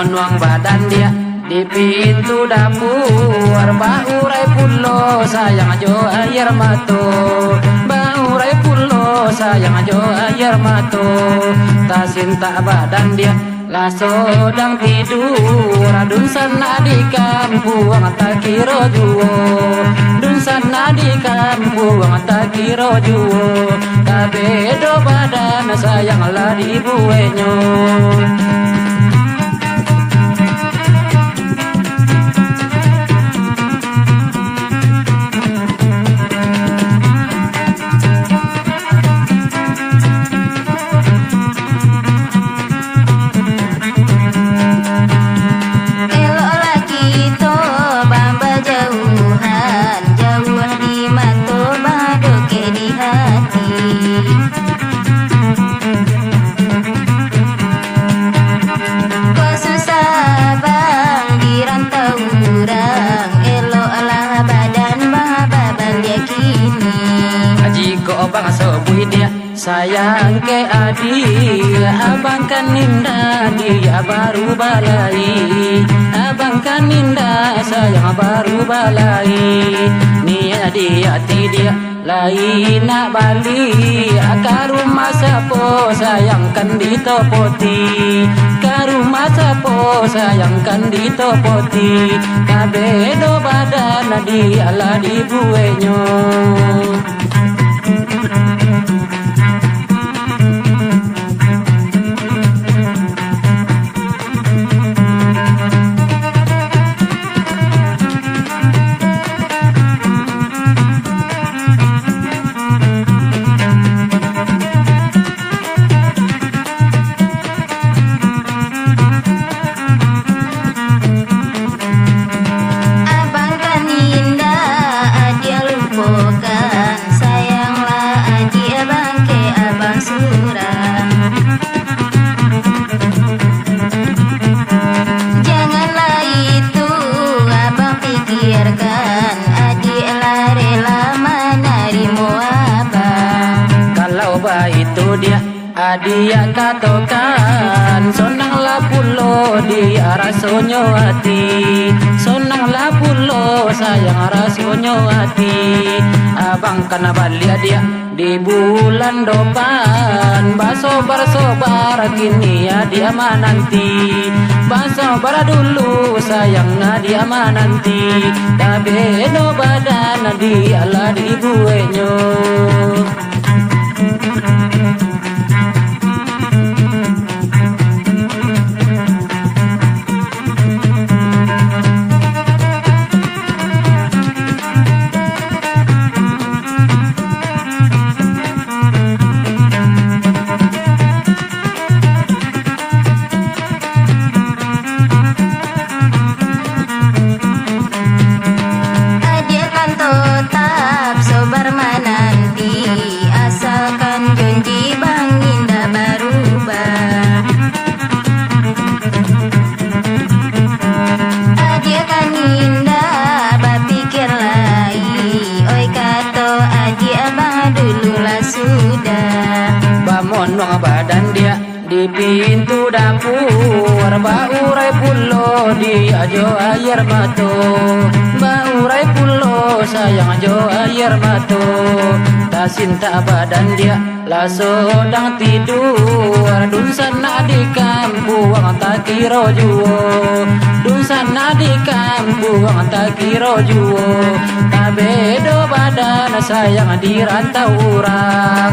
Nuang badan dia di pintu dapur, baurai pulo sayang ajo air mato, baurai pulo sayang ajo air mato. Tasinta badan dia lah sedang tidur, dun sana di kampung tak kira juo, dun sana di kampung tak kira juo. Kabedo badan sayang lah di buenyo. Abang sebui dia sayang ke adik, abang kan ninda dia baru balai, abang kan ninda sayang baru balai. Nia dia hati dia lain nak balik, ke rumah sapo sayangkan ditopoti, ke rumah sapo sayangkan ditopoti. Kabedo badan dia lah di buenyo. Itu dia dia katakan sonanglah pulo di rasonyo hati, sonanglah pulo sayang rasonyo hati. Abang kena balik dia di bulan depan, basobar-sobar kini dia menanti, basobar dulu sayang dia menanti. Kabedo badan dia lah di buenyo. Nuang badan dia di pintu dapur, baurai pulo di ajo air mato, baurai pulo sayang ajo air mato. Tasinta badan dia lah sedang tidur, dun sana di kampung tak kira juo, dun sana di kampung tak kira juo. Kabedo badan sayang di rantau orang.